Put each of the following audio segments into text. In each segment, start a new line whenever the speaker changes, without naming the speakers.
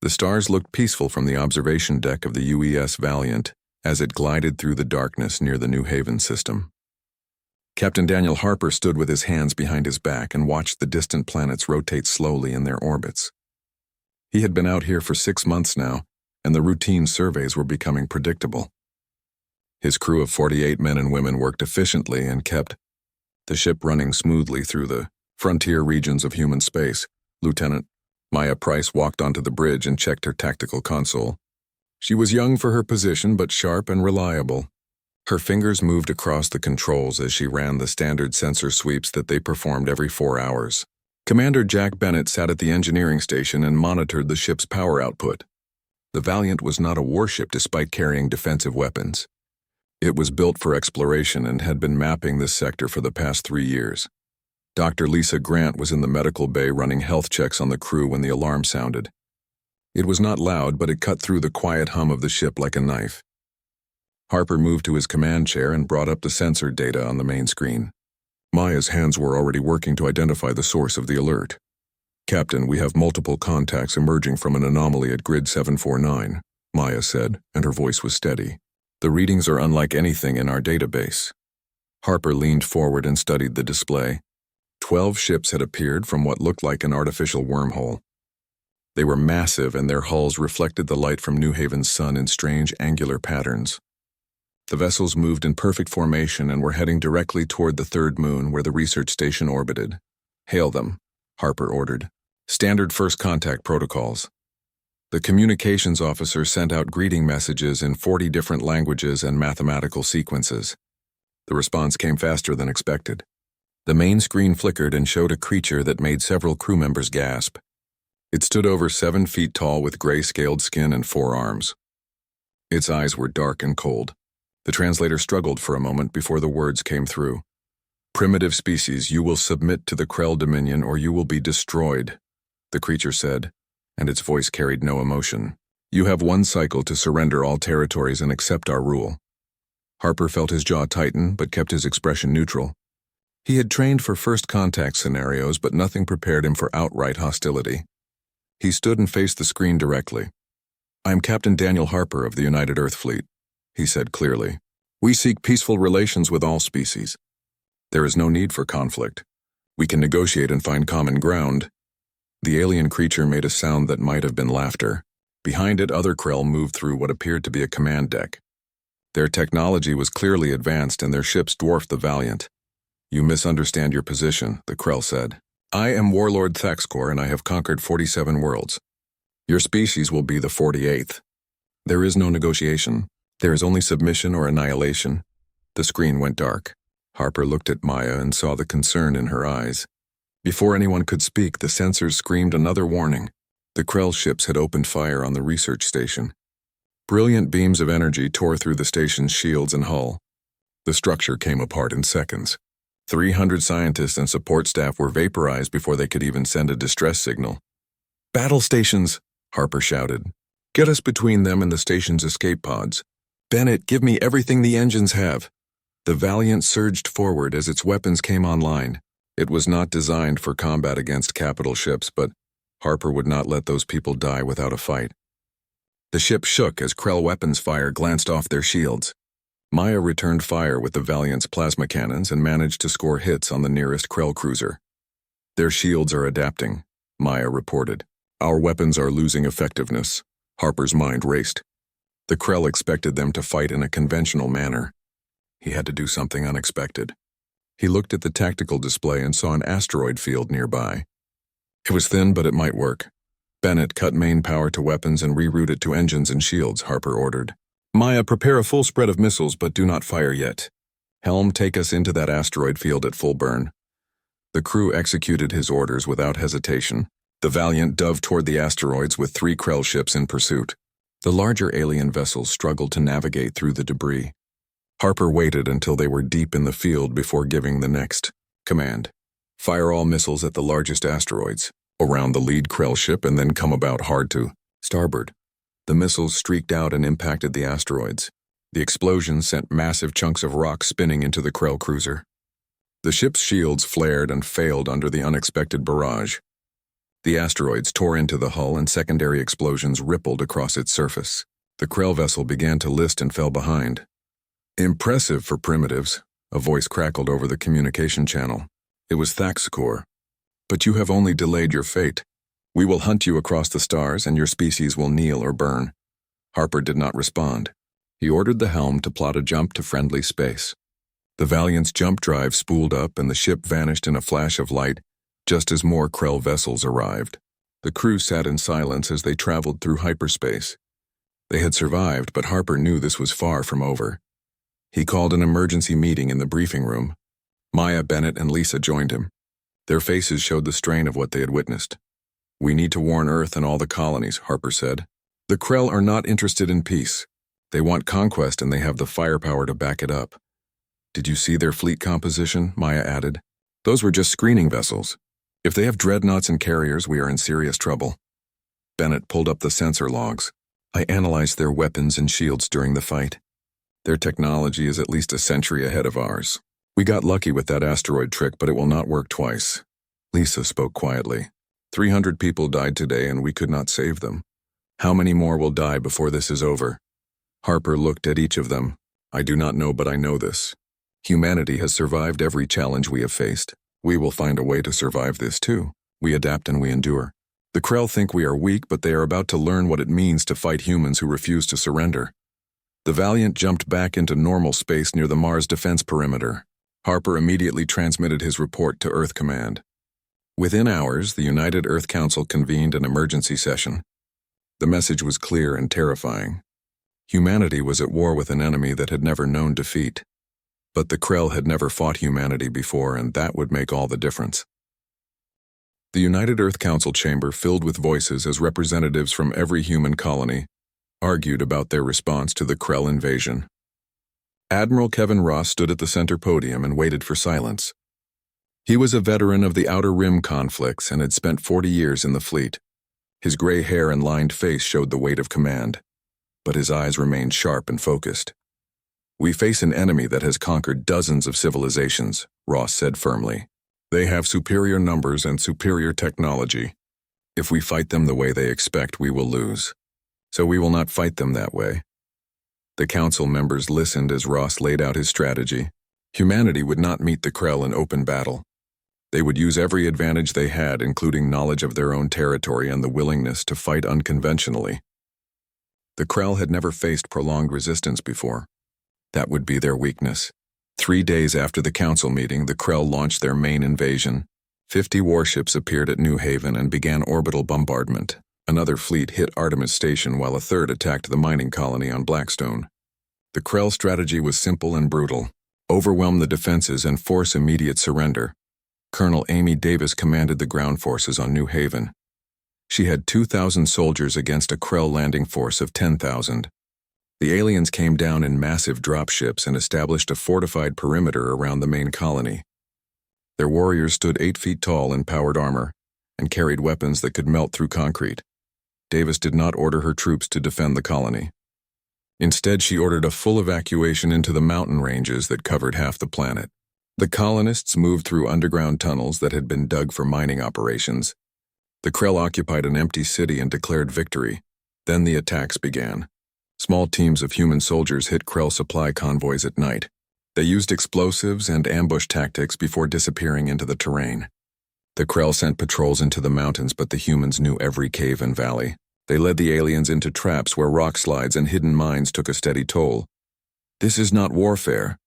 The stars looked peaceful from the observation deck of the UES Valiant as it glided through the darkness near the New Haven system. Captain Daniel Harper stood with his hands behind his back and watched the distant planets rotate slowly in their orbits. He had been out here for 6 months now, and the routine surveys were becoming predictable. His crew of 48 men and women worked efficiently and kept the ship running smoothly through the frontier regions of human space. Lieutenant Maya Price walked onto the bridge and checked her tactical console. She was young for her position, but sharp and reliable. Her fingers moved across the controls as she ran the standard sensor sweeps that they performed every 4 hours. Commander Jack Bennett sat at the engineering station and monitored the ship's power output. The Valiant was not a warship despite carrying defensive weapons. It was built for exploration and had been mapping this sector for the past 3 years. Dr. Lisa Grant was in the medical bay running health checks on the crew when the alarm sounded. It was not loud, but it cut through the quiet hum of the ship like a knife. Harper moved to his command chair and brought up the sensor data on the main screen. Maya's hands were already working to identify the source of the alert. "Captain, we have multiple contacts emerging from an anomaly at grid 749, Maya said, and her voice was steady. "The readings are unlike anything in our database." Harper leaned forward and studied the display. 12 ships had appeared from what looked like an artificial wormhole. They were massive, and their hulls reflected the light from New Haven's sun in strange angular patterns. The vessels moved in perfect formation and were heading directly toward the third moon where the research station orbited. "Hail them," Harper ordered. "Standard first contact protocols." The communications officer sent out greeting messages in 40 different languages and mathematical sequences. The response came faster than expected. The main screen flickered and showed a creature that made several crew members gasp. It stood over 7 feet tall with gray-scaled skin and 4 arms. Its eyes were dark and cold. The translator struggled for a moment before the words came through. "Primitive species, you will submit to the Krell Dominion or you will be destroyed," the creature said, and its voice carried no emotion. "You have 1 cycle to surrender all territories and accept our rule." Harper felt his jaw tighten but kept his expression neutral. He had trained for first contact scenarios, but nothing prepared him for outright hostility. He stood and faced the screen directly. "I am Captain Daniel Harper of the United Earth Fleet," he said clearly. "We seek peaceful relations with all species. There is no need for conflict. We can negotiate and find common ground." The alien creature made a sound that might have been laughter. Behind it, other Krell moved through what appeared to be a command deck. Their technology was clearly advanced and their ships dwarfed the Valiant. "You misunderstand your position," the Krell said. "I am Warlord Thaxkor and I have conquered 47 worlds. Your species will be the 48th. There is no negotiation. There is only submission or annihilation." The screen went dark. Harper looked at Maya and saw the concern in her eyes. Before anyone could speak, the sensors screamed another warning. The Krell ships had opened fire on the research station. Brilliant beams of energy tore through the station's shields and hull. The structure came apart in seconds. 300 scientists and support staff were vaporized before they could even send a distress signal. "Battle stations!" Harper shouted. "Get us between them and the station's escape pods. Bennett, give me everything the engines have." The Valiant surged forward as its weapons came online. It was not designed for combat against capital ships, but Harper would not let those people die without a fight. The ship shook as Krell weapons fire glanced off their shields. Maya returned fire with the Valiant's plasma cannons and managed to score hits on the nearest Krell cruiser. "Their shields are adapting," Maya reported. "Our weapons are losing effectiveness." Harper's mind raced. The Krell expected them to fight in a conventional manner. He had to do something unexpected. He looked at the tactical display and saw an asteroid field nearby. It was thin, but it might work. "Bennett, cut main power to weapons and reroute it to engines and shields," Harper ordered. "Maya, prepare a full spread of missiles, but do not fire yet. Helm, take us into that asteroid field at full burn." The crew executed his orders without hesitation. The Valiant dove toward the asteroids with 3 Krell ships in pursuit. The larger alien vessels struggled to navigate through the debris. Harper waited until they were deep in the field before giving the next command. "Fire all missiles at the largest asteroids, around the lead Krell ship, and then come about hard to starboard." The missiles streaked out and impacted the asteroids. The explosions sent massive chunks of rock spinning into the Krell cruiser. The ship's shields flared and failed under the unexpected barrage. The asteroids tore into the hull and secondary explosions rippled across its surface. The Krell vessel began to list and fell behind. "Impressive for primitives," a voice crackled over the communication channel. It was Thaxacor. "But you have only delayed your fate. We will hunt you across the stars and your species will kneel or burn." Harper did not respond. He ordered the helm to plot a jump to friendly space. The Valiant's jump drive spooled up and the ship vanished in a flash of light just as more Krell vessels arrived. The crew sat in silence as they traveled through hyperspace. They had survived, but Harper knew this was far from over. He called an emergency meeting in the briefing room. Maya, Bennett, and Lisa joined him. Their faces showed the strain of what they had witnessed. "We need to warn Earth and all the colonies," Harper said. "The Krell are not interested in peace. They want conquest and they have the firepower to back it up." "Did you see their fleet composition?" Maya added. "Those were just screening vessels. If they have dreadnoughts and carriers, we are in serious trouble." Bennett pulled up the sensor logs. "I analyzed their weapons and shields during the fight. Their technology is at least a century ahead of ours. We got lucky with that asteroid trick, but it will not work twice." Lisa spoke quietly. 300 people died today and we could not save them. How many more will die before this is over?" Harper looked at each of them. "I do not know, but I know this. Humanity has survived every challenge we have faced. We will find a way to survive this too. We adapt and we endure. The Krell think we are weak, but they are about to learn what it means to fight humans who refuse to surrender." The Valiant jumped back into normal space near the Mars defense perimeter. Harper immediately transmitted his report to Earth Command. Within hours, the United Earth Council convened an emergency session. The message was clear and terrifying. Humanity was at war with an enemy that had never known defeat. But the Krell had never fought humanity before, and that would make all the difference. The United Earth Council chamber filled with voices as representatives from every human colony argued about their response to the Krell invasion. Admiral Kevin Ross stood at the center podium and waited for silence. He was a veteran of the Outer Rim conflicts and had spent 40 years in the fleet. His gray hair and lined face showed the weight of command, but his eyes remained sharp and focused. "We face an enemy that has conquered dozens of civilizations," Ross said firmly. "They have superior numbers and superior technology. If we fight them the way they expect, we will lose. So we will not fight them that way." The council members listened as Ross laid out his strategy. Humanity would not meet the Krell in open battle. They would use every advantage they had, including knowledge of their own territory and the willingness to fight unconventionally. The Krell had never faced prolonged resistance before. That would be their weakness. 3 days after the council meeting, the Krell launched their main invasion. 50 warships appeared at New Haven and began orbital bombardment. Another fleet hit Artemis Station while a third attacked the mining colony on Blackstone. The Krell strategy was simple and brutal. Overwhelm the defenses and force immediate surrender. Colonel Amy Davis commanded the ground forces on New Haven. She had 2,000 soldiers against a Krell landing force of 10,000. The aliens came down in massive dropships and established a fortified perimeter around the main colony. Their warriors stood 8 feet tall in powered armor and carried weapons that could melt through concrete. Davis did not order her troops to defend the colony. Instead, she ordered a full evacuation into the mountain ranges that covered half the planet. The colonists moved through underground tunnels that had been dug for mining operations. The Krell occupied an empty city and declared victory. Then the attacks began. Small teams of human soldiers hit Krell supply convoys at night. They used explosives and ambush tactics before disappearing into the terrain. The Krell sent patrols into the mountains, but the humans knew every cave and valley. They led the aliens into traps where rock slides and hidden mines took a steady toll. "This is not warfare,"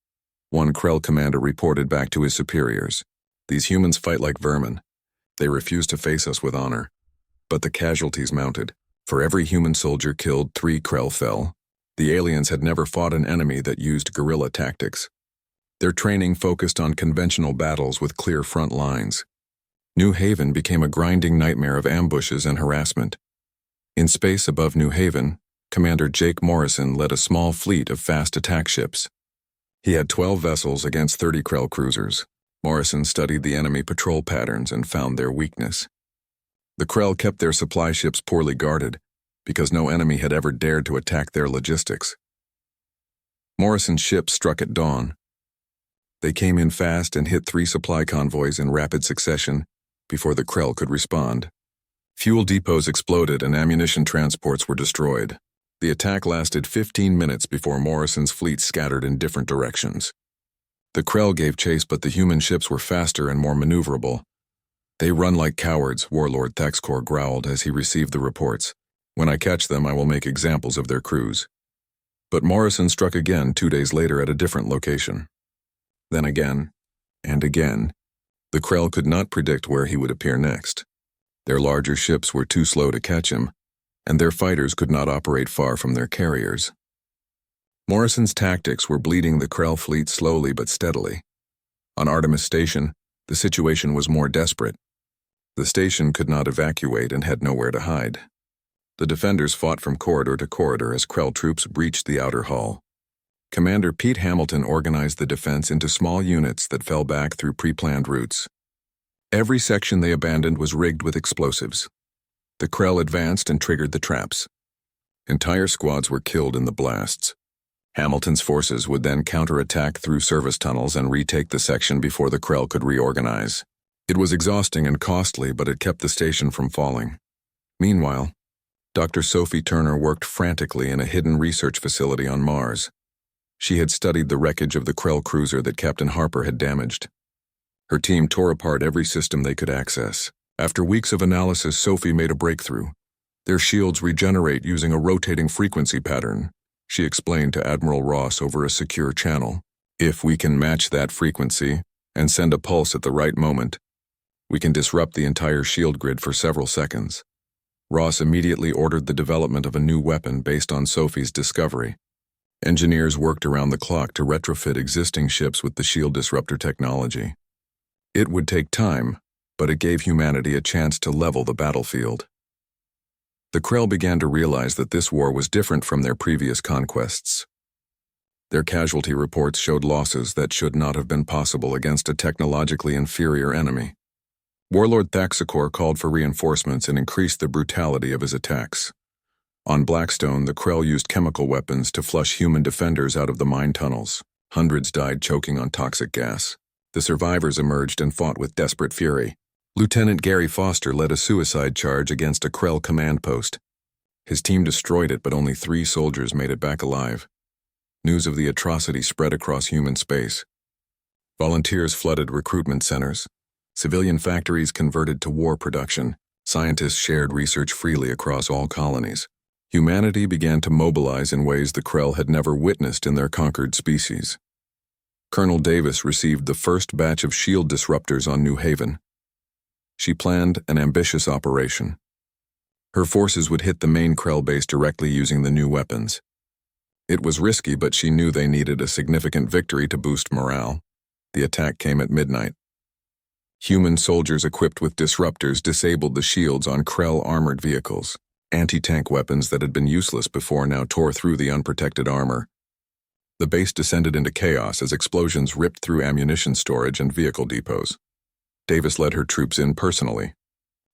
one Krell commander reported back to his superiors. "These humans fight like vermin. They refuse to face us with honor." But the casualties mounted. For every human soldier killed, 3 Krell fell. The aliens had never fought an enemy that used guerrilla tactics. Their training focused on conventional battles with clear front lines. New Haven became a grinding nightmare of ambushes and harassment. In space above New Haven, Commander Jake Morrison led a small fleet of fast attack ships. He had 12 vessels against 30 Krell cruisers. Morrison studied the enemy patrol patterns and found their weakness. The Krell kept their supply ships poorly guarded because no enemy had ever dared to attack their logistics. Morrison's ships struck at dawn. They came in fast and hit 3 supply convoys in rapid succession before the Krell could respond. Fuel depots exploded and ammunition transports were destroyed. The attack lasted 15 minutes before Morrison's fleet scattered in different directions. The Krell gave chase, but the human ships were faster and more maneuverable. "They run like cowards," Warlord Thaxcor growled as he received the reports. "When I catch them, I will make examples of their crews." But Morrison struck again 2 days later at a different location. Then again, and again. The Krell could not predict where he would appear next. Their larger ships were too slow to catch him, and their fighters could not operate far from their carriers. Morrison's tactics were bleeding the Krell fleet slowly but steadily. On Artemis Station, the situation was more desperate. The station could not evacuate and had nowhere to hide. The defenders fought from corridor to corridor as Krell troops breached the outer hull. Commander Pete Hamilton organized the defense into small units that fell back through pre-planned routes. Every section they abandoned was rigged with explosives. The Krell advanced and triggered the traps. Entire squads were killed in the blasts. Hamilton's forces would then counterattack through service tunnels and retake the section before the Krell could reorganize. It was exhausting and costly, but it kept the station from falling. Meanwhile, Dr. Sophie Turner worked frantically in a hidden research facility on Mars. She had studied the wreckage of the Krell cruiser that Captain Harper had damaged. Her team tore apart every system they could access. After weeks of analysis, Sophie made a breakthrough. Their shields regenerate using a rotating frequency pattern, she explained to Admiral Ross over a secure channel. "If we can match that frequency and send a pulse at the right moment, we can disrupt the entire shield grid for several seconds." Ross immediately ordered the development of a new weapon based on Sophie's discovery. Engineers worked around the clock to retrofit existing ships with the shield disruptor technology. It would take time, but it gave humanity a chance to level the battlefield. The Krell began to realize that this war was different from their previous conquests. Their casualty reports showed losses that should not have been possible against a technologically inferior enemy. Warlord Thaxcor called for reinforcements and increased the brutality of his attacks. On Blackstone, the Krell used chemical weapons to flush human defenders out of the mine tunnels. Hundreds died choking on toxic gas. The survivors emerged and fought with desperate fury. Lieutenant Gary Foster led a suicide charge against a Krell command post. His team destroyed it, but only 3 soldiers made it back alive. News of the atrocity spread across human space. Volunteers flooded recruitment centers. Civilian factories converted to war production. Scientists shared research freely across all colonies. Humanity began to mobilize in ways the Krell had never witnessed in their conquered species. Colonel Davis received the first batch of shield disruptors on New Haven. She planned an ambitious operation. Her forces would hit the main Krell base directly using the new weapons. It was risky, but she knew they needed a significant victory to boost morale. The attack came at midnight. Human soldiers equipped with disruptors disabled the shields on Krell armored vehicles. Anti-tank weapons that had been useless before now tore through the unprotected armor. The base descended into chaos as explosions ripped through ammunition storage and vehicle depots. Davis led her troops in personally.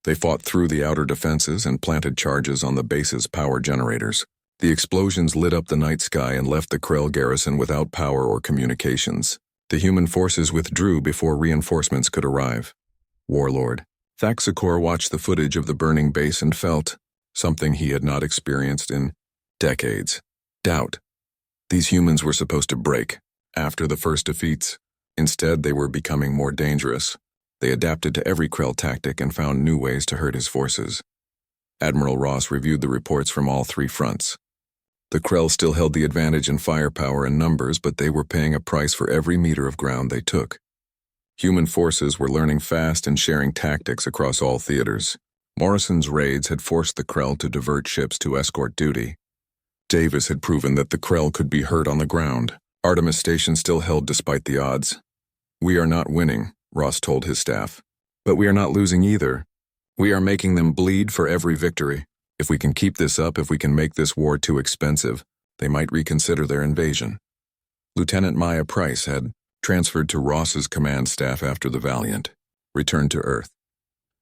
They fought through the outer defenses and planted charges on the base's power generators. The explosions lit up the night sky and left the Krell garrison without power or communications. The human forces withdrew before reinforcements could arrive. Warlord Thaxcor watched the footage of the burning base and felt something he had not experienced in decades. Doubt. These humans were supposed to break after the first defeats. Instead, they were becoming more dangerous. They adapted to every Krell tactic and found new ways to hurt his forces. Admiral Ross reviewed the reports from all 3 fronts. The Krell still held the advantage in firepower and numbers, but they were paying a price for every meter of ground they took. Human forces were learning fast and sharing tactics across all theaters. Morrison's raids had forced the Krell to divert ships to escort duty. Davis had proven that the Krell could be hurt on the ground. Artemis Station still held despite the odds. "We are not winning," Ross told his staff. "But we are not losing either. We are making them bleed for every victory. If we can keep this up, if we can make this war too expensive, they might reconsider their invasion." Lieutenant Maya Price had transferred to Ross's command staff after the Valiant returned to Earth.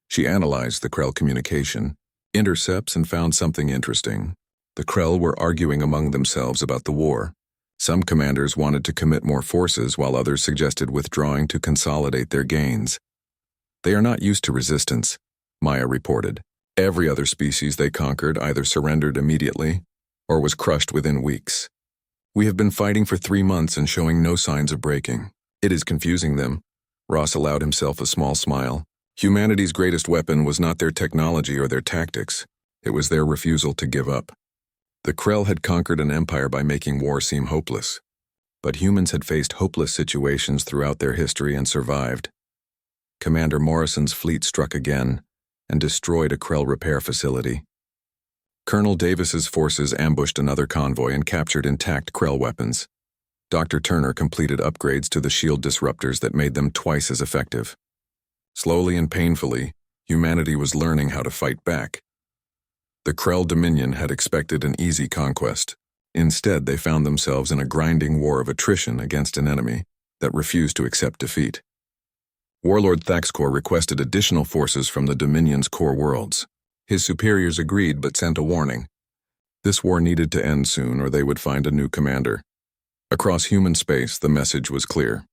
She analyzed the Krell communication, intercepts, and found something interesting. The Krell were arguing among themselves about the war. Some commanders wanted to commit more forces, while others suggested withdrawing to consolidate their gains. "They are not used to resistance," Maya reported. Every other species they conquered either surrendered immediately or was crushed within weeks. We have been fighting for 3 months and showing no signs of breaking. It is confusing them. Ross allowed himself a small smile. Humanity's greatest weapon was not their technology or their tactics. It was their refusal to give up. The Krell had conquered an empire by making war seem hopeless. But humans had faced hopeless situations throughout their history and survived. Commander Morrison's fleet struck again and destroyed a Krell repair facility. Colonel Davis's forces ambushed another convoy and captured intact Krell weapons. Dr. Turner completed upgrades to the shield disruptors that made them twice as effective. Slowly and painfully, humanity was learning how to fight back. The Krell Dominion had expected an easy conquest. Instead, they found themselves in a grinding war of attrition against an enemy that refused to accept defeat. Warlord Thaxcor requested additional forces from the Dominion's core worlds. His superiors agreed but sent a warning. This war needed to end soon or they would find a new commander. Across human space, the message was clear.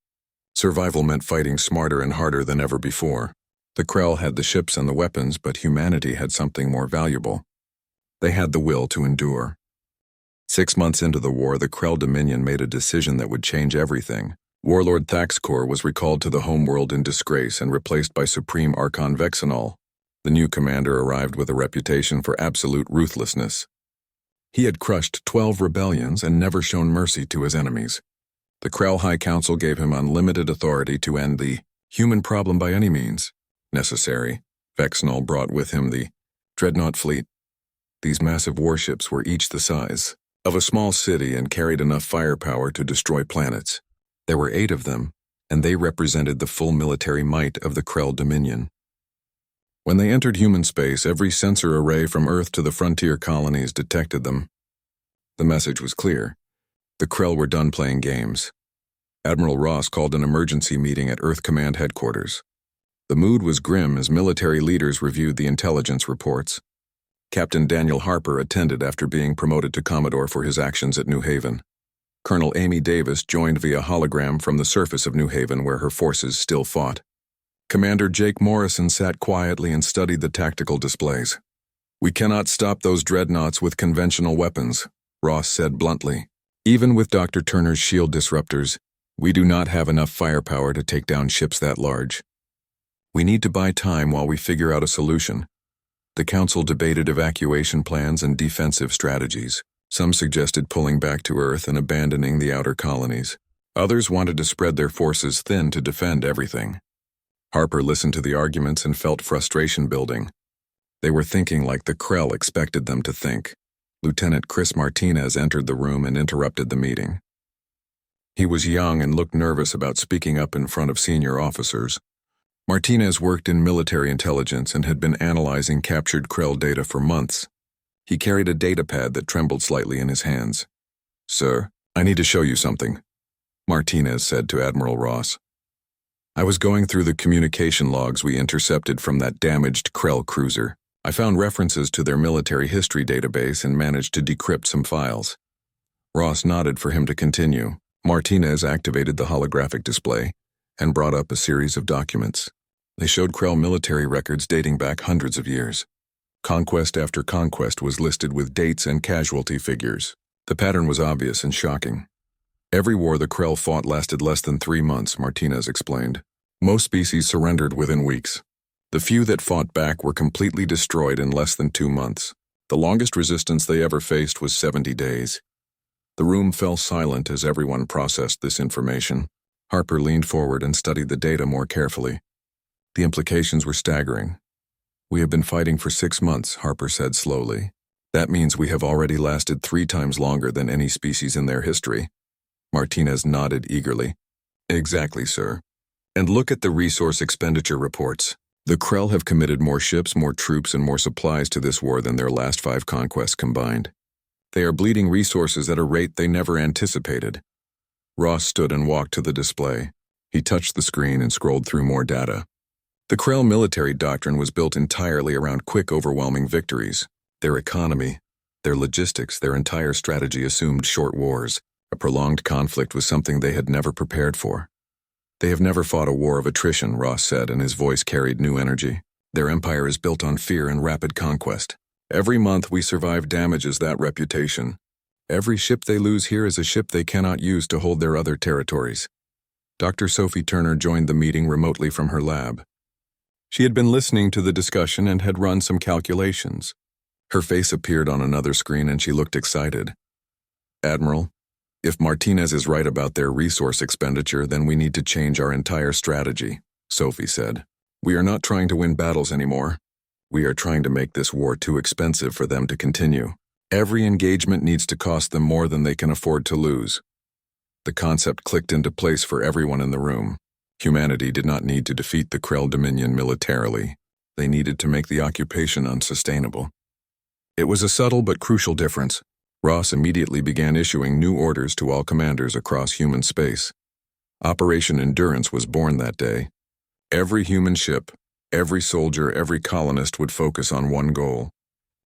Survival meant fighting smarter and harder than ever before. The Krell had the ships and the weapons, but humanity had something more valuable. They had the will to endure. 6 months into the war, the Krell Dominion made a decision that would change everything. Warlord Thaxcor was recalled to the homeworld in disgrace and replaced by Supreme Archon Vexenol. The new commander arrived with a reputation for absolute ruthlessness. He had crushed 12 rebellions and never shown mercy to his enemies. The Krell High Council gave him unlimited authority to end the human problem by any means necessary. Vexenol brought with him the Dreadnought fleet. These massive warships were each the size of a small city and carried enough firepower to destroy planets. There were 8 of them, and they represented the full military might of the Krell Dominion. When they entered human space, every sensor array from Earth to the frontier colonies detected them. The message was clear. The Krell were done playing games. Admiral Ross called an emergency meeting at Earth Command headquarters. The mood was grim as military leaders reviewed the intelligence reports. Captain Daniel Harper attended after being promoted to Commodore for his actions at New Haven. Colonel Amy Davis joined via hologram from the surface of New Haven where her forces still fought. Commander Jake Morrison sat quietly and studied the tactical displays. "We cannot stop those dreadnoughts with conventional weapons," Ross said bluntly. "Even with Dr. Turner's shield disruptors, we do not have enough firepower to take down ships that large. We need to buy time while we figure out a solution." The council debated evacuation plans and defensive strategies. Some suggested pulling back to Earth and abandoning the outer colonies. Others wanted to spread their forces thin to defend everything. Harper listened to the arguments and felt frustration building. They were thinking like the Krell expected them to think. Lieutenant Chris Martinez entered the room and interrupted the meeting. He was young and looked nervous about speaking up in front of senior officers. Martinez worked in military intelligence and had been analyzing captured Krell data for months. He carried a datapad that trembled slightly in his hands. "Sir, I need to show you something," Martinez said to Admiral Ross. "I was going through the communication logs we intercepted from that damaged Krell cruiser. I found references to their military history database and managed to decrypt some files." Ross nodded for him to continue. Martinez activated the holographic display and brought up a series of documents. They showed Krell military records dating back hundreds of years. Conquest after conquest was listed with dates and casualty figures. The pattern was obvious and shocking. Every war the Krell fought lasted less than 3 months, Martinez explained. Most species surrendered within weeks. The few that fought back were completely destroyed in less than 2 months. The longest resistance they ever faced was 70 days. The room fell silent as everyone processed this information. Harper leaned forward and studied the data more carefully. The implications were staggering. "We have been fighting for 6 months, Harper said slowly. "That means we have already lasted 3 times longer than any species in their history." Martinez nodded eagerly. "Exactly, sir. And look at the resource expenditure reports. The Krell have committed more ships, more troops, and more supplies to this war than their last 5 conquests combined. They are bleeding resources at a rate they never anticipated." Ross stood and walked to the display. He touched the screen and scrolled through more data. The Krell military doctrine was built entirely around quick, overwhelming victories. Their economy, their logistics, their entire strategy assumed short wars. A prolonged conflict was something they had never prepared for. "They have never fought a war of attrition," Ross said, and his voice carried new energy. Their empire is built on fear and rapid conquest. Every month we survive damages that reputation. Every ship they lose here is a ship they cannot use to hold their other territories. Dr. Sophie Turner joined the meeting remotely from her lab. She had been listening to the discussion and had run some calculations. Her face appeared on another screen and she looked excited. Admiral, if Martinez is right about their resource expenditure, then we need to change our entire strategy, Sophie said. We are not trying to win battles anymore. We are trying to make this war too expensive for them to continue. Every engagement needs to cost them more than they can afford to lose. The concept clicked into place for everyone in the room. Humanity did not need to defeat the Krell Dominion militarily. They needed to make the occupation unsustainable. It was a subtle but crucial difference. Ross immediately began issuing new orders to all commanders across human space. Operation Endurance was born that day. Every human ship, every soldier, every colonist would focus on one goal.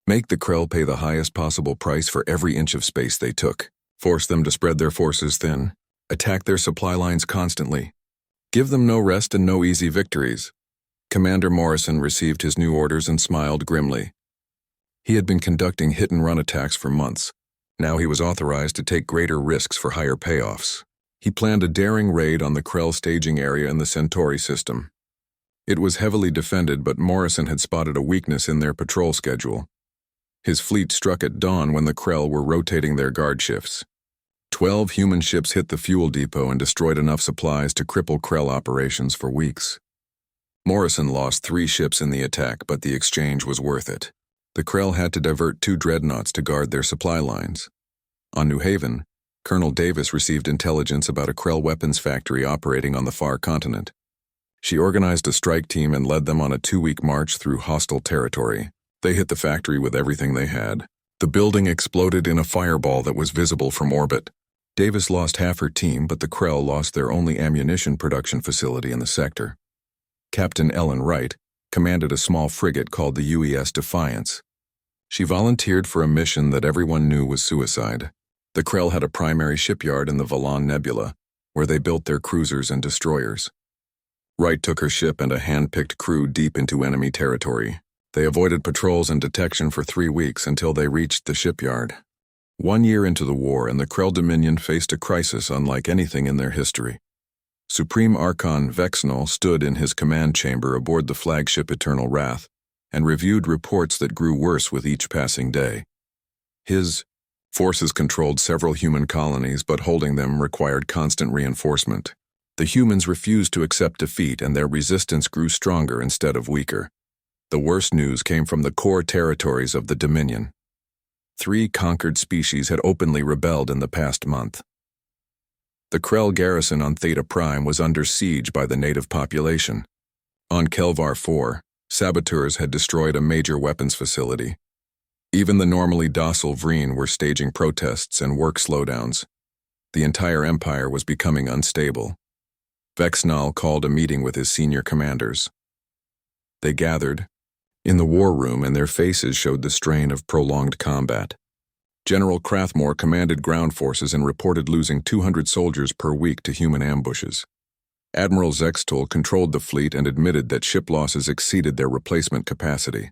Make the Krell pay the highest possible price for every inch of space they took. Force them to spread their forces thin. Attack their supply lines constantly. Give them no rest and no easy victories. Commander Morrison received his new orders and smiled grimly. He had been conducting hit-and-run attacks for months. Now he was authorized to take greater risks for higher payoffs. He planned a daring raid on the Krell staging area in the Centauri system. It was heavily defended, but Morrison had spotted a weakness in their patrol schedule. His fleet struck at dawn when the Krell were rotating their guard shifts. 12 human ships hit the fuel depot and destroyed enough supplies to cripple Krell operations for weeks. Morrison lost 3 ships in the attack, but the exchange was worth it. The Krell had to divert 2 dreadnoughts to guard their supply lines. On New Haven, Colonel Davis received intelligence about a Krell weapons factory operating on the far continent. She organized a strike team and led them on a 2-week march through hostile territory. They hit the factory with everything they had. The building exploded in a fireball that was visible from orbit. Davis lost half her team, but the Krell lost their only ammunition production facility in the sector. Captain Ellen Wright commanded a small frigate called the UES Defiance. She volunteered for a mission that everyone knew was suicide. The Krell had a primary shipyard in the Valon Nebula, where they built their cruisers and destroyers. Wright took her ship and a hand-picked crew deep into enemy territory. They avoided patrols and detection for 3 weeks until they reached the shipyard. 1 year into the war, and the Krell Dominion faced a crisis unlike anything in their history. Supreme Archon Vexnal stood in his command chamber aboard the flagship Eternal Wrath and reviewed reports that grew worse with each passing day. His forces controlled several human colonies, but holding them required constant reinforcement. The humans refused to accept defeat, and their resistance grew stronger instead of weaker. The worst news came from the core territories of the Dominion. 3 conquered species had openly rebelled in the past month. The Krell garrison on Theta Prime was under siege by the native population. On Kelvar 4, saboteurs had destroyed a major weapons facility. Even the normally docile Vreen were staging protests and work slowdowns. The entire empire was becoming unstable. Vexnal called a meeting with his senior commanders. They gathered in the war room, and their faces showed the strain of prolonged combat. General Krathmore commanded ground forces and reported losing 200 soldiers per week to human ambushes. Admiral Zextol controlled the fleet and admitted that ship losses exceeded their replacement capacity.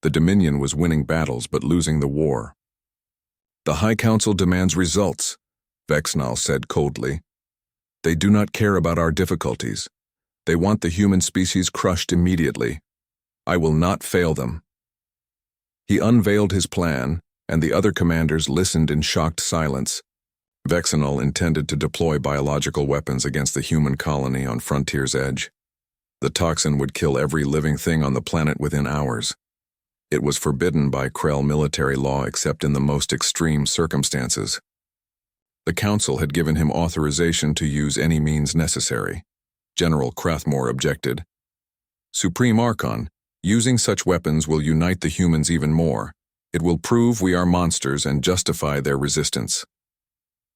The Dominion was winning battles but losing the war. "The High Council demands results," Vexnal said coldly. "They do not care about our difficulties. They want the human species crushed immediately. I will not fail them." He unveiled his plan, and the other commanders listened in shocked silence. Vexnal intended to deploy biological weapons against the human colony on Frontier's edge. The toxin would kill every living thing on the planet within hours. It was forbidden by Krell military law except in the most extreme circumstances. The Council had given him authorization to use any means necessary. General Krathmore objected. "Supreme Archon, using such weapons will unite the humans even more. It will prove we are monsters and justify their resistance."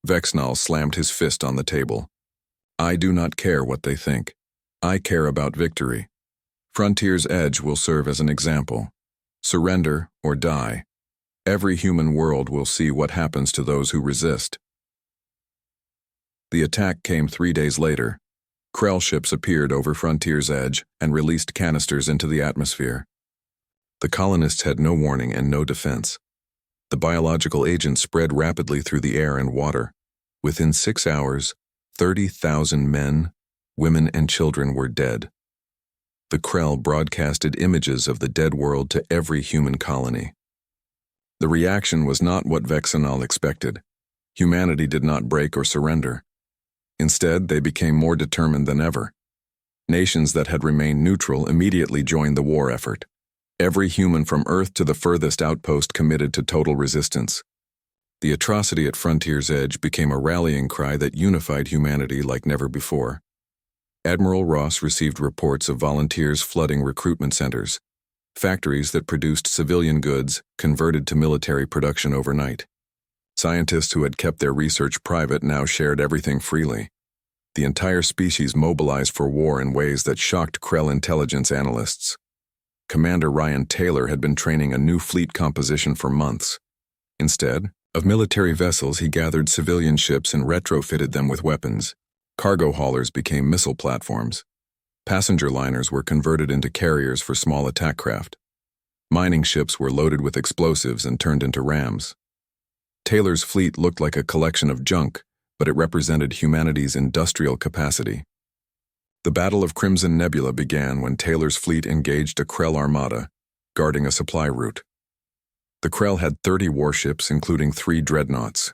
Vexnal slammed his fist on the table. "I do not care what they think. I care about victory. Frontier's edge will serve as an example. Surrender or die. Every human world will see what happens to those who resist." The attack came 3 days later. Krell ships appeared over Frontier's edge and released canisters into the atmosphere. The colonists had no warning and no defense. The biological agents spread rapidly through the air and water. Within 6 hours, 30,000 men, women, and children were dead. The Krell broadcasted images of the dead world to every human colony. The reaction was not what Vexenal expected. Humanity did not break or surrender. Instead, they became more determined than ever. Nations that had remained neutral immediately joined the war effort. Every human from Earth to the furthest outpost committed to total resistance. The atrocity at Frontier's edge became a rallying cry that unified humanity like never before. Admiral Ross received reports of volunteers flooding recruitment centers, factories that produced civilian goods converted to military production overnight. Scientists who had kept their research private now shared everything freely. The entire species mobilized for war in ways that shocked Krell intelligence analysts. Commander Ryan Taylor had been training a new fleet composition for months. Instead of military vessels, he gathered civilian ships and retrofitted them with weapons. Cargo haulers became missile platforms. Passenger liners were converted into carriers for small attack craft. Mining ships were loaded with explosives and turned into rams. Taylor's fleet looked like a collection of junk, but it represented humanity's industrial capacity. The Battle of Crimson Nebula began when Taylor's fleet engaged a Krell armada, guarding a supply route. The Krell had 30 warships, including 3 dreadnoughts.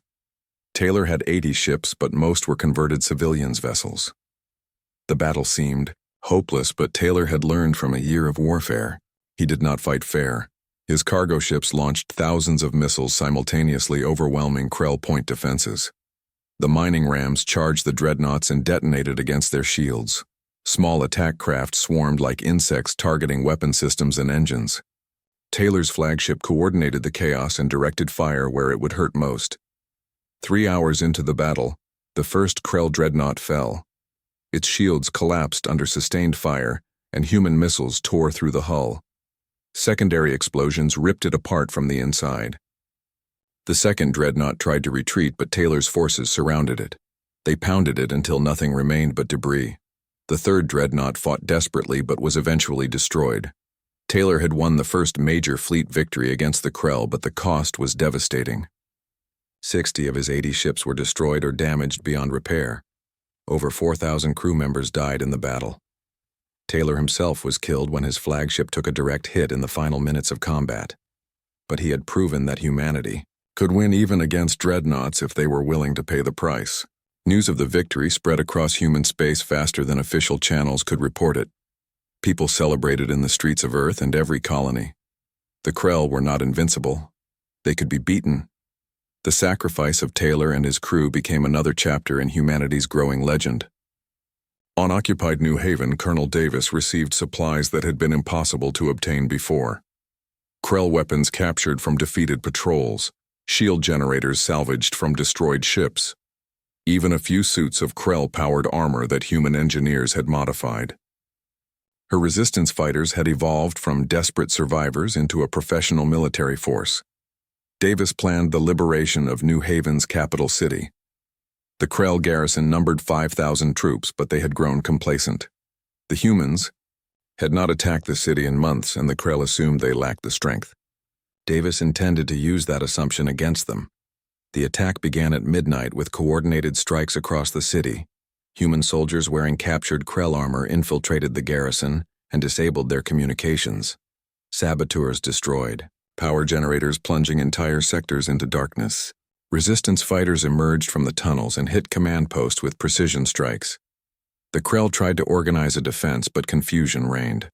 Taylor had 80 ships, but most were converted civilians' vessels. The battle seemed hopeless, but Taylor had learned from a year of warfare. He did not fight fair. His cargo ships launched thousands of missiles simultaneously, overwhelming Krell point defenses. The mining rams charged the dreadnoughts and detonated against their shields. Small attack craft swarmed like insects, targeting weapon systems and engines. Taylor's flagship coordinated the chaos and directed fire where it would hurt most. 3 hours into the battle, the first Krell dreadnought fell. Its shields collapsed under sustained fire, and human missiles tore through the hull. Secondary explosions ripped it apart from the inside. The second dreadnought tried to retreat, but Taylor's forces surrounded it. They pounded it until nothing remained but debris. The third dreadnought fought desperately but was eventually destroyed. Taylor had won the first major fleet victory against the Krell, but the cost was devastating. 60 of his 80 ships were destroyed or damaged beyond repair. Over 4,000 crew members died in the battle. Taylor himself was killed when his flagship took a direct hit in the final minutes of combat. But he had proven that humanity could win even against dreadnoughts if they were willing to pay the price. News of the victory spread across human space faster than official channels could report it. People celebrated in the streets of Earth and every colony. The Krell were not invincible. They could be beaten. The sacrifice of Taylor and his crew became another chapter in humanity's growing legend. On occupied New Haven, Colonel Davis received supplies that had been impossible to obtain before. Krell weapons captured from defeated patrols, shield generators salvaged from destroyed ships, even a few suits of Krell-powered armor that human engineers had modified. Her resistance fighters had evolved from desperate survivors into a professional military force. Davis planned the liberation of New Haven's capital city. The Krell garrison numbered 5,000 troops, but they had grown complacent. The humans had not attacked the city in months, and the Krell assumed they lacked the strength. Davis intended to use that assumption against them. The attack began at midnight with coordinated strikes across the city. Human soldiers wearing captured Krell armor infiltrated the garrison and disabled their communications. Saboteurs destroyed, power generators plunging entire sectors into darkness. Resistance fighters emerged from the tunnels and hit command posts with precision strikes. The Krell tried to organize a defense, but confusion reigned.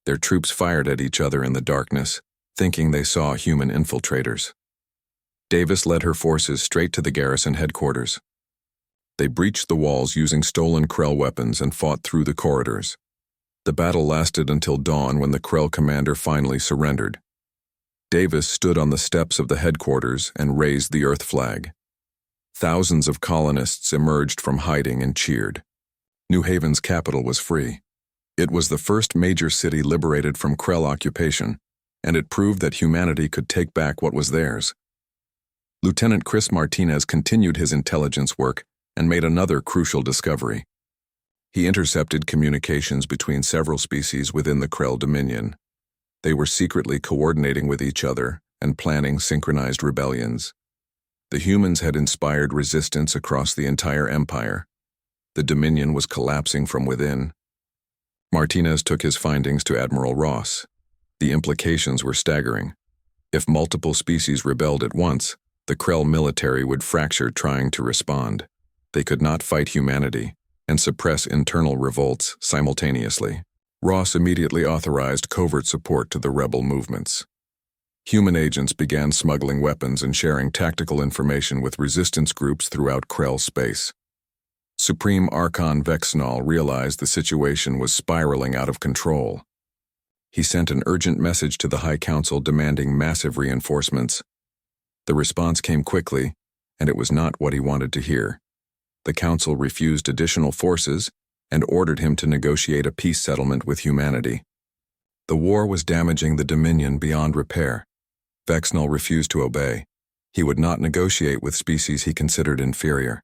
Their troops fired at each other in the darkness, thinking they saw human infiltrators. Davis led her forces straight to the garrison headquarters. They breached the walls using stolen Krell weapons and fought through the corridors. The battle lasted until dawn, when the Krell commander finally surrendered. Davis stood on the steps of the headquarters and raised the Earth flag. Thousands of colonists emerged from hiding and cheered. New Haven's capital was free. It was the first major city liberated from Krell occupation, and it proved that humanity could take back what was theirs. Lieutenant Chris Martinez continued his intelligence work and made another crucial discovery. He intercepted communications between several species within the Krell Dominion. They were secretly coordinating with each other and planning synchronized rebellions. The humans had inspired resistance across the entire empire. The Dominion was collapsing from within. Martinez took his findings to Admiral Ross. The implications were staggering. If multiple species rebelled at once, the Krell military would fracture trying to respond. They could not fight humanity and suppress internal revolts simultaneously. Ross immediately authorized covert support to the rebel movements. Human agents began smuggling weapons and sharing tactical information with resistance groups throughout Krell space. Supreme Archon Vexnall realized the situation was spiraling out of control. He sent an urgent message to the High Council demanding massive reinforcements. The response came quickly, and it was not what he wanted to hear. The Council refused additional forces and ordered him to negotiate a peace settlement with humanity. The war was damaging the Dominion beyond repair. Vexnall refused to obey. He would not negotiate with species he considered inferior.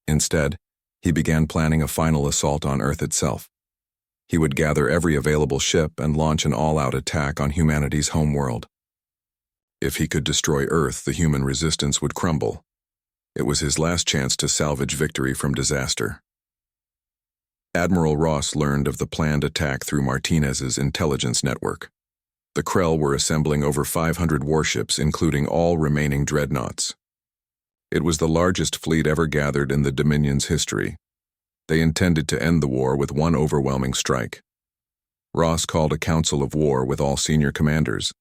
Instead, he began planning a final assault on Earth itself. He would gather every available ship and launch an all-out attack on humanity's homeworld. If he could destroy Earth, the human resistance would crumble. It was his last chance to salvage victory from disaster. Admiral Ross learned of the planned attack through Martinez's intelligence network. The Krell were assembling over 500 warships, including all remaining dreadnoughts. It was the largest fleet ever gathered in the Dominion's history. They intended to end the war with one overwhelming strike. Ross called a council of war with all senior commanders.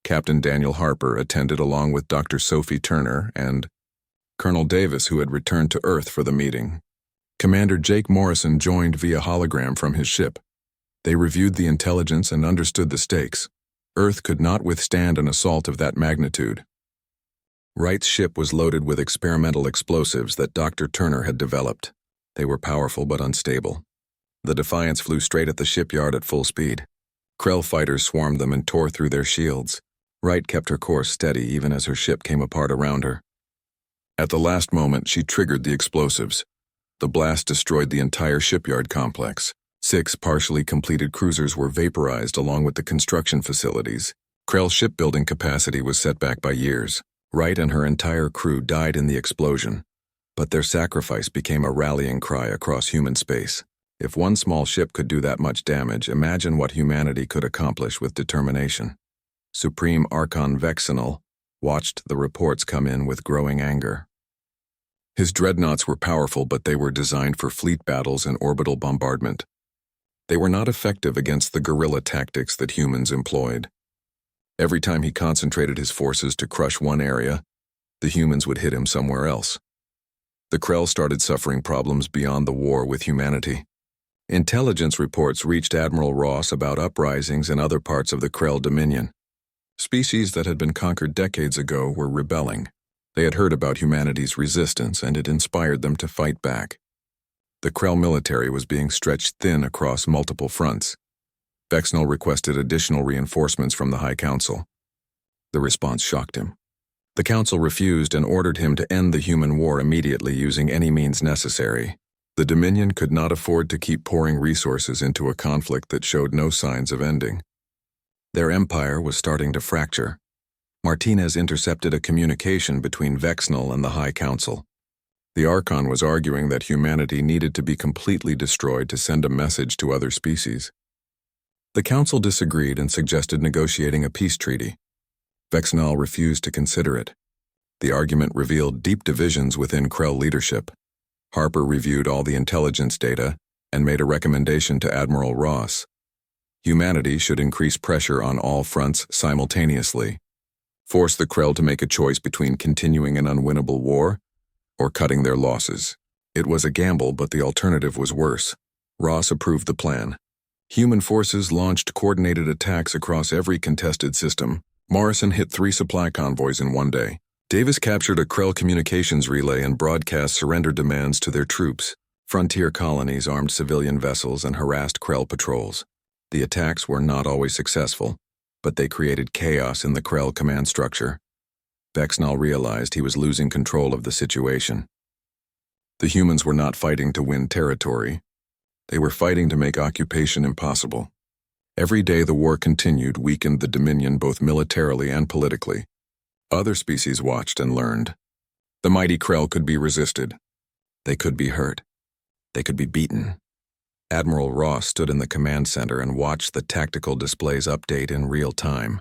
Captain Daniel Harper attended along with Dr. Sophie Turner and Colonel Davis, who had returned to Earth for the meeting. Commander Jake Morrison joined via hologram from his ship. They reviewed the intelligence and understood the stakes. Earth could not withstand an assault of that magnitude. Wright's ship was loaded with experimental explosives that Dr. Turner had developed. They were powerful but unstable. The Defiance flew straight at the shipyard at full speed. Krell fighters swarmed them and tore through their shields. Wright kept her course steady even as her ship came apart around her. At the last moment, she triggered the explosives. The blast destroyed the entire shipyard complex. 6 partially completed cruisers were vaporized along with the construction facilities. Krell's shipbuilding capacity was set back by years. Wright and her entire crew died in the explosion, but their sacrifice became a rallying cry across human space. If one small ship could do that much damage, imagine what humanity could accomplish with determination. Supreme Archon Vexnall watched the reports come in with growing anger. His dreadnoughts were powerful, but they were designed for fleet battles and orbital bombardment. They were not effective against the guerrilla tactics that humans employed. Every time he concentrated his forces to crush one area, the humans would hit him somewhere else. The Krell started suffering problems beyond the war with humanity. Intelligence reports reached Admiral Ross about uprisings in other parts of the Krell Dominion. Species that had been conquered decades ago were rebelling. They had heard about humanity's resistance, and it inspired them to fight back. The Krell military was being stretched thin across multiple fronts. Vexnall requested additional reinforcements from the High Council. The response shocked him. The Council refused and ordered him to end the human war immediately using any means necessary. The Dominion could not afford to keep pouring resources into a conflict that showed no signs of ending. Their empire was starting to fracture. Martinez intercepted a communication between Vexnall and the High Council. The Archon was arguing that humanity needed to be completely destroyed to send a message to other species. The Council disagreed and suggested negotiating a peace treaty. Vexnall refused to consider it. The argument revealed deep divisions within Krell leadership. Harper reviewed all the intelligence data and made a recommendation to Admiral Ross. Humanity should increase pressure on all fronts simultaneously. Force the Krell to make a choice between continuing an unwinnable war or cutting their losses. It was a gamble, but the alternative was worse. Ross approved the plan. Human forces launched coordinated attacks across every contested system. Morrison hit 3 supply convoys in one day. Davis captured a Krell communications relay and broadcast surrender demands to their troops. Frontier colonies armed civilian vessels and harassed Krell patrols. The attacks were not always successful, but they created chaos in the Krell command structure. Vexnall realized he was losing control of the situation. The humans were not fighting to win territory. They were fighting to make occupation impossible. Every day the war continued weakened the Dominion both militarily and politically. Other species watched and learned. The mighty Krell could be resisted. They could be hurt. They could be beaten. Admiral Ross stood in the command center and watched the tactical displays update in real time.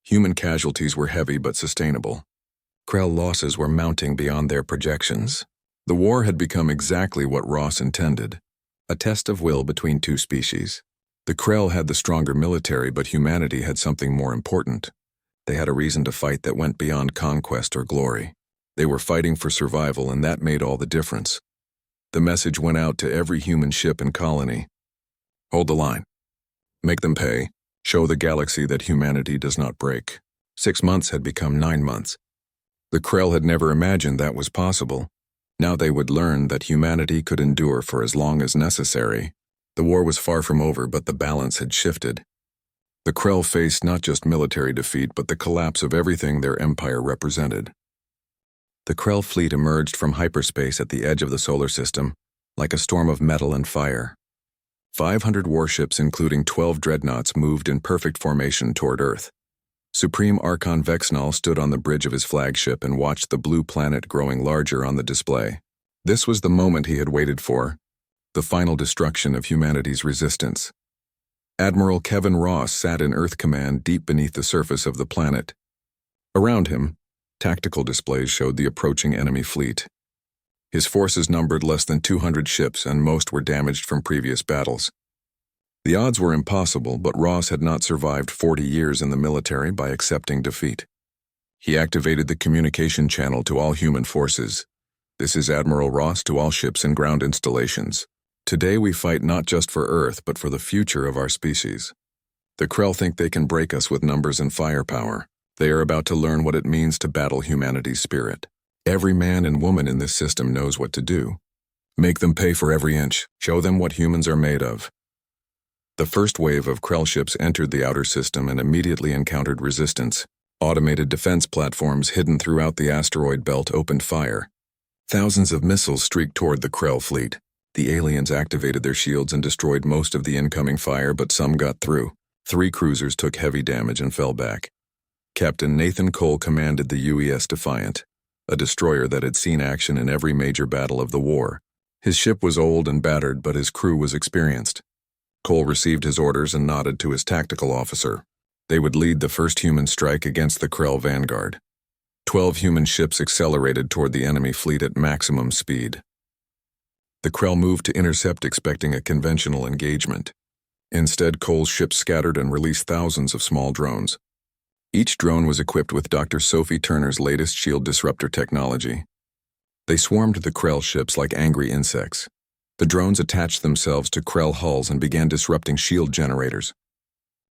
Human casualties were heavy but sustainable. Krell losses were mounting beyond their projections. The war had become exactly what Ross intended, a test of will between two species. The Krell had the stronger military, but humanity had something more important. They had a reason to fight that went beyond conquest or glory. They were fighting for survival, and that made all the difference. The message went out to every human ship and colony. Hold the line. Make them pay. Show the galaxy that humanity does not break. 6 months had become 9 months. The Krell had never imagined that was possible. Now they would learn that humanity could endure for as long as necessary. The war was far from over, but the balance had shifted. The Krell faced not just military defeat, but the collapse of everything their empire represented. The Krell fleet emerged from hyperspace at the edge of the solar system, like a storm of metal and fire. 500 warships, including 12 dreadnoughts, moved in perfect formation toward Earth. Supreme Archon Vexnal stood on the bridge of his flagship and watched the blue planet growing larger on the display. This was the moment he had waited for, the final destruction of humanity's resistance. Admiral Kevin Ross sat in Earth Command deep beneath the surface of the planet. Around him, tactical displays showed the approaching enemy fleet. His forces numbered less than 200 ships, and most were damaged from previous battles. The odds were impossible, but Ross had not survived 40 years in the military by accepting defeat. He activated the communication channel to all human forces. This is Admiral Ross to all ships and ground installations. Today we fight not just for Earth, but for the future of our species. The Krell think they can break us with numbers and firepower. They are about to learn what it means to battle humanity's spirit. Every man and woman in this system knows what to do. Make them pay for every inch. Show them what humans are made of. The first wave of Krell ships entered the outer system and immediately encountered resistance. Automated defense platforms hidden throughout the asteroid belt opened fire. Thousands of missiles streaked toward the Krell fleet. The aliens activated their shields and destroyed most of the incoming fire, but some got through. 3 cruisers took heavy damage and fell back. Captain Nathan Cole commanded the UES Defiant, a destroyer that had seen action in every major battle of the war. His ship was old and battered, but his crew was experienced. Cole received his orders and nodded to his tactical officer. They would lead the first human strike against the Krell vanguard. 12 human ships accelerated toward the enemy fleet at maximum speed. The Krell moved to intercept, expecting a conventional engagement. Instead, Cole's ships scattered and released thousands of small drones. Each drone was equipped with Dr. Sophie Turner's latest shield disruptor technology. They swarmed the Krell ships like angry insects. The drones attached themselves to Krell hulls and began disrupting shield generators.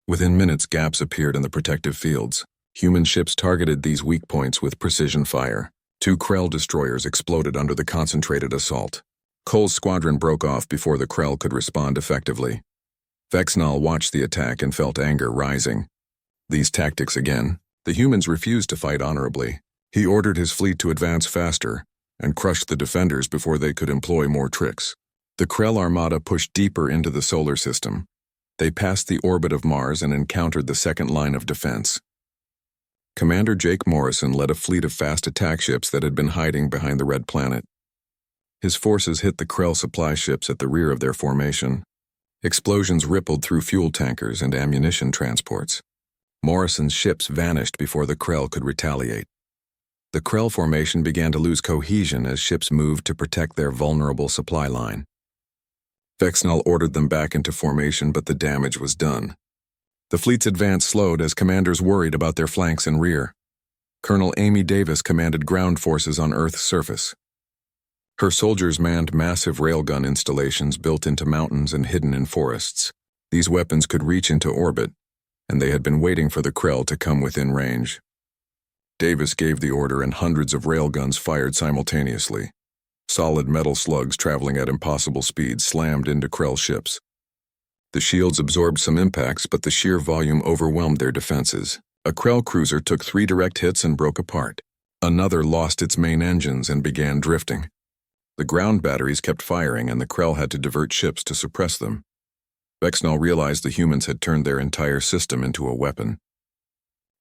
Within minutes, gaps appeared in the protective fields. Human ships targeted these weak points with precision fire. 2 Krell destroyers exploded under the concentrated assault. Cole's squadron broke off before the Krell could respond effectively. Vexnal watched the attack and felt anger rising. These tactics again. The humans refused to fight honorably. He ordered his fleet to advance faster and crushed the defenders before they could employ more tricks. The Krell armada pushed deeper into the solar system. They passed the orbit of Mars and encountered the second line of defense. Commander Jake Morrison led a fleet of fast attack ships that had been hiding behind the Red Planet. His forces hit the Krell supply ships at the rear of their formation. Explosions rippled through fuel tankers and ammunition transports. Morrison's ships vanished before the Krell could retaliate. The Krell formation began to lose cohesion as ships moved to protect their vulnerable supply line. Vexnal ordered them back into formation, but the damage was done. The fleet's advance slowed as commanders worried about their flanks and rear. Colonel Amy Davis commanded ground forces on Earth's surface. Her soldiers manned massive railgun installations built into mountains and hidden in forests. These weapons could reach into orbit, and they had been waiting for the Krell to come within range. Davis gave the order and hundreds of railguns fired simultaneously. Solid metal slugs traveling at impossible speeds slammed into Krell ships. The shields absorbed some impacts, but the sheer volume overwhelmed their defenses. A Krell cruiser took 3 direct hits and broke apart. Another lost its main engines and began drifting. The ground batteries kept firing and the Krell had to divert ships to suppress them. Vexnall realized the humans had turned their entire system into a weapon.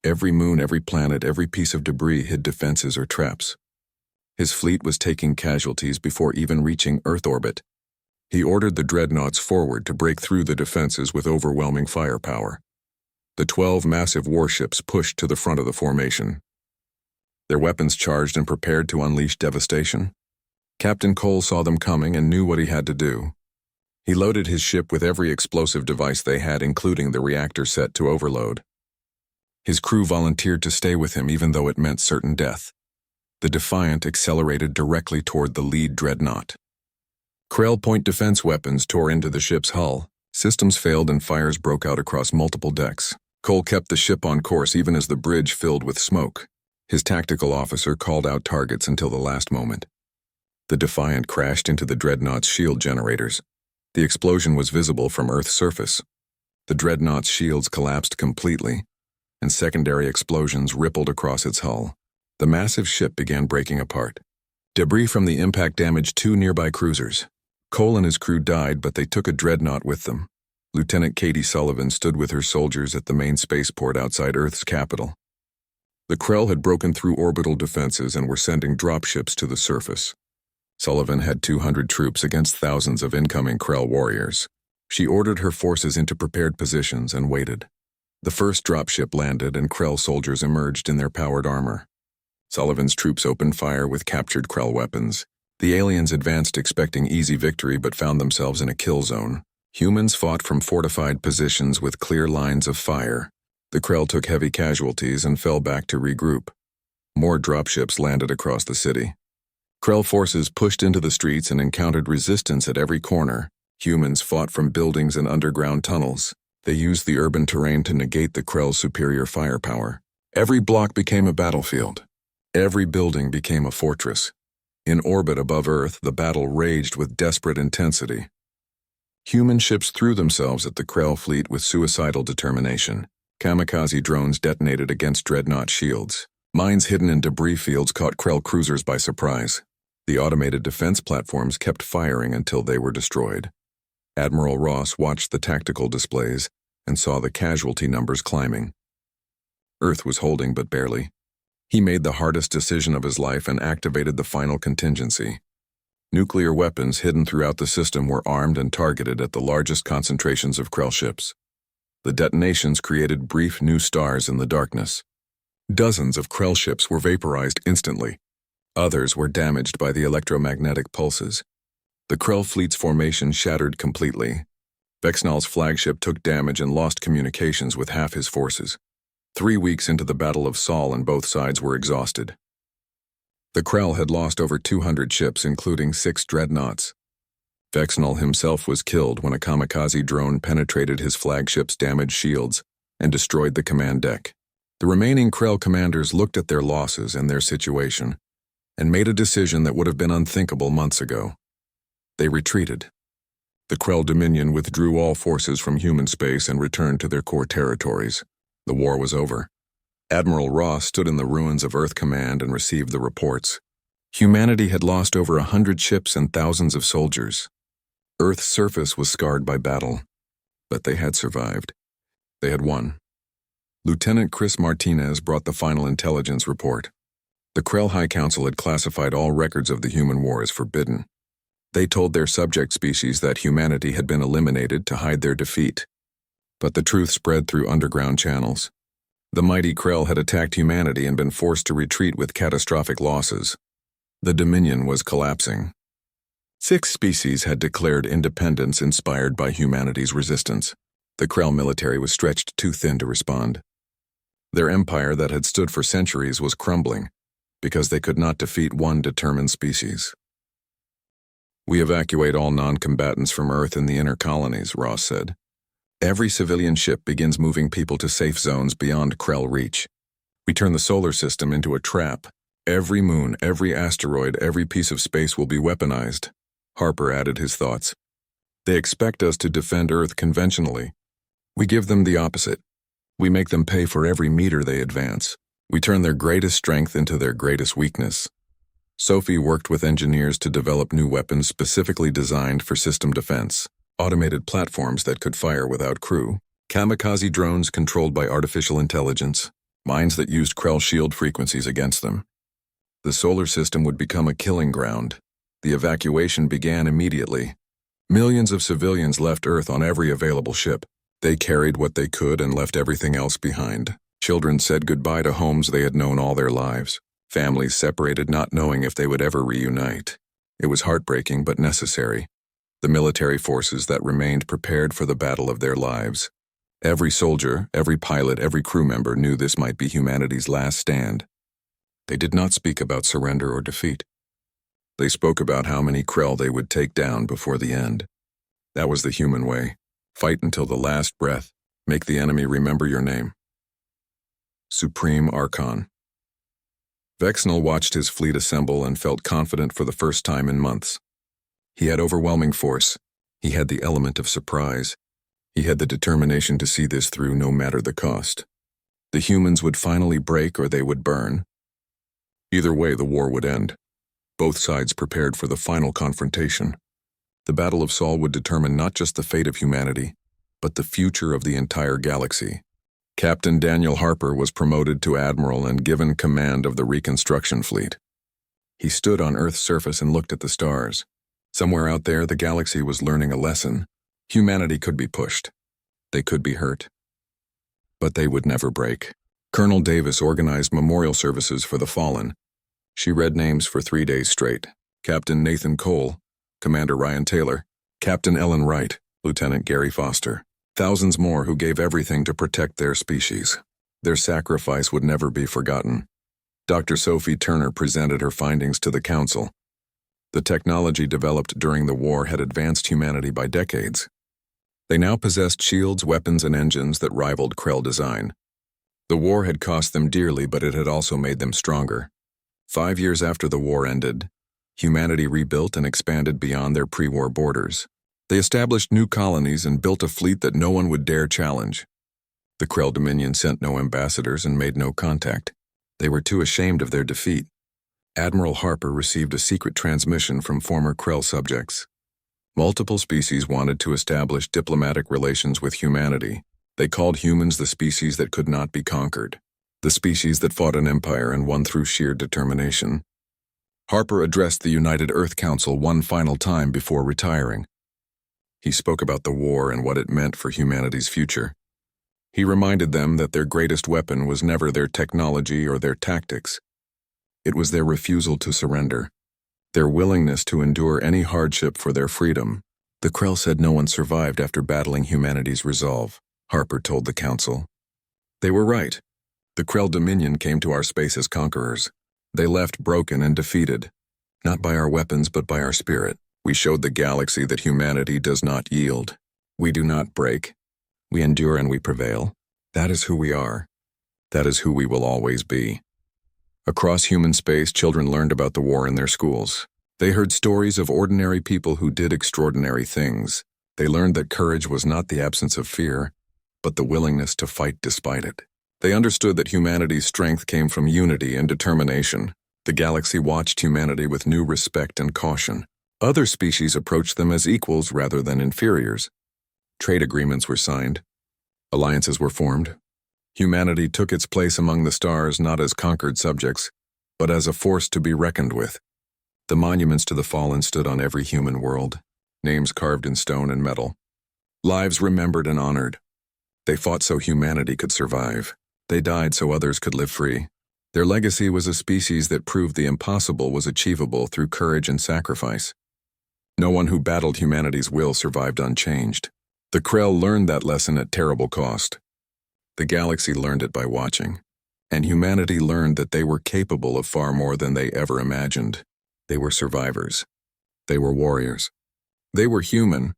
Every moon, every planet, every piece of debris hid defenses or traps. His fleet was taking casualties before even reaching Earth orbit. He ordered the dreadnoughts forward to break through the defenses with overwhelming firepower. The 12 massive warships pushed to the front of the formation. Their weapons charged and prepared to unleash devastation. Captain Cole saw them coming and knew what he had to do. He loaded his ship with every explosive device they had, including the reactor set to overload. His crew volunteered to stay with him even though it meant certain death. The Defiant accelerated directly toward the lead dreadnought. Krell point defense weapons tore into the ship's hull. Systems failed and fires broke out across multiple decks. Cole kept the ship on course even as the bridge filled with smoke. His tactical officer called out targets until the last moment. The Defiant crashed into the dreadnought's shield generators. The explosion was visible from Earth's surface. The dreadnought's shields collapsed completely, and secondary explosions rippled across its hull. The massive ship began breaking apart. Debris from the impact damaged 2 nearby cruisers. Cole and his crew died, but they took a dreadnought with them. Lieutenant Katie Sullivan stood with her soldiers at the main spaceport outside Earth's capital. The Krell had broken through orbital defenses and were sending dropships to the surface. Sullivan had 200 troops against thousands of incoming Krell warriors. She ordered her forces into prepared positions and waited. The first dropship landed and Krell soldiers emerged in their powered armor. Sullivan's troops opened fire with captured Krell weapons. The aliens advanced expecting easy victory but found themselves in a kill zone. Humans fought from fortified positions with clear lines of fire. The Krell took heavy casualties and fell back to regroup. More dropships landed across the city. Krell forces pushed into the streets and encountered resistance at every corner. Humans fought from buildings and underground tunnels. They used the urban terrain to negate the Krell's superior firepower. Every block became a battlefield. Every building became a fortress. In orbit above Earth, the battle raged with desperate intensity. Human ships threw themselves at the Krell fleet with suicidal determination. Kamikaze drones detonated against dreadnought shields. Mines hidden in debris fields caught Krell cruisers by surprise. The automated defense platforms kept firing until they were destroyed. Admiral Ross watched the tactical displays and saw the casualty numbers climbing. Earth was holding, but barely. He made the hardest decision of his life and activated the final contingency. Nuclear weapons hidden throughout the system were armed and targeted at the largest concentrations of Krell ships. The detonations created brief new stars in the darkness. Dozens of Krell ships were vaporized instantly. Others were damaged by the electromagnetic pulses. The Krell fleet's formation shattered completely. Vexnall's flagship took damage and lost communications with half his forces. 3 weeks into the Battle of Sol and both sides were exhausted. The Krell had lost over 200 ships, including 6 dreadnoughts. Vexnall himself was killed when a kamikaze drone penetrated his flagship's damaged shields and destroyed the command deck. The remaining Krell commanders looked at their losses and their situation and made a decision that would have been unthinkable months ago. They retreated. The Krell Dominion withdrew all forces from human space and returned to their core territories. The war was over. Admiral Ross stood in the ruins of Earth Command and received the reports. Humanity had lost over 100 ships and thousands of soldiers. Earth's surface was scarred by battle, but they had survived. They had won. Lieutenant Chris Martinez brought the final intelligence report. The Krell High Council had classified all records of the human war as forbidden. They told their subject species that humanity had been eliminated to hide their defeat. But the truth spread through underground channels. The mighty Krell had attacked humanity and been forced to retreat with catastrophic losses. The Dominion was collapsing. 6 species had declared independence inspired by humanity's resistance. The Krell military was stretched too thin to respond. Their empire that had stood for centuries was crumbling because they could not defeat one determined species. "We evacuate all non-combatants from Earth and the inner colonies," Ross said. "Every civilian ship begins moving people to safe zones beyond Krell reach. We turn the solar system into a trap. Every moon, every asteroid, every piece of space will be weaponized." Harper added his thoughts. "They expect us to defend Earth conventionally. We give them the opposite. We make them pay for every meter they advance. We turn their greatest strength into their greatest weakness." Sophie worked with engineers to develop new weapons specifically designed for system defense, automated platforms that could fire without crew, kamikaze drones controlled by artificial intelligence, mines that used Krell shield frequencies against them. The solar system would become a killing ground. The evacuation began immediately. Millions of civilians left Earth on every available ship. They carried what they could and left everything else behind. Children said goodbye to homes they had known all their lives. Families separated not knowing if they would ever reunite. It was heartbreaking but necessary. The military forces that remained prepared for the battle of their lives. Every soldier, every pilot, every crew member knew this might be humanity's last stand. They did not speak about surrender or defeat. They spoke about how many Krell they would take down before the end. That was the human way. Fight until the last breath. Make the enemy remember your name. Supreme Archon. Vexnal watched his fleet assemble and felt confident for the first time in months. He had overwhelming force. He had the element of surprise. He had the determination to see this through no matter the cost. The humans would finally break or they would burn. Either way, the war would end. Both sides prepared for the final confrontation. The Battle of Sol would determine not just the fate of humanity, but the future of the entire galaxy. Captain Daniel Harper was promoted to admiral and given command of the reconstruction fleet. He stood on Earth's surface and looked at the stars. Somewhere out there, the galaxy was learning a lesson. Humanity could be pushed. They could be hurt. But they would never break. Colonel Davis organized memorial services for the fallen. She read names for 3 days straight. Captain Nathan Cole, Commander Ryan Taylor, Captain Ellen Wright, Lieutenant Gary Foster. Thousands more who gave everything to protect their species. Their sacrifice would never be forgotten. Dr. Sophie Turner presented her findings to the Council. The technology developed during the war had advanced humanity by decades. They now possessed shields, weapons, and engines that rivaled Krell design. The war had cost them dearly, but it had also made them stronger. 5 years after the war ended, humanity rebuilt and expanded beyond their pre-war borders. They established new colonies and built a fleet that no one would dare challenge. The Krell Dominion sent no ambassadors and made no contact. They were too ashamed of their defeat. Admiral Harper received a secret transmission from former Krell subjects. Multiple species wanted to establish diplomatic relations with humanity. They called humans the species that could not be conquered, the species that fought an empire and won through sheer determination. Harper addressed the United Earth Council one final time before retiring. He spoke about the war and what it meant for humanity's future. He reminded them that their greatest weapon was never their technology or their tactics. It was their refusal to surrender, their willingness to endure any hardship for their freedom. The Krell said no one survived after battling humanity's resolve, Harper told the Council. They were right. The Krell Dominion came to our space as conquerors. They left broken and defeated, not by our weapons but by our spirit. We showed the galaxy that humanity does not yield. We do not break. We endure and we prevail. That is who we are. That is who we will always be. Across human space, children learned about the war in their schools. They heard stories of ordinary people who did extraordinary things. They learned that courage was not the absence of fear, but the willingness to fight despite it. They understood that humanity's strength came from unity and determination. The galaxy watched humanity with new respect and caution. Other species approached them as equals rather than inferiors. Trade agreements were signed. Alliances were formed. Humanity took its place among the stars not as conquered subjects, but as a force to be reckoned with. The monuments to the fallen stood on every human world, names carved in stone and metal. Lives remembered and honored. They fought so humanity could survive. They died so others could live free. Their legacy was a species that proved the impossible was achievable through courage and sacrifice. No one who battled humanity's will survived unchanged. The Krell learned that lesson at terrible cost. The galaxy learned it by watching. And humanity learned that they were capable of far more than they ever imagined. They were survivors. They were warriors. They were human,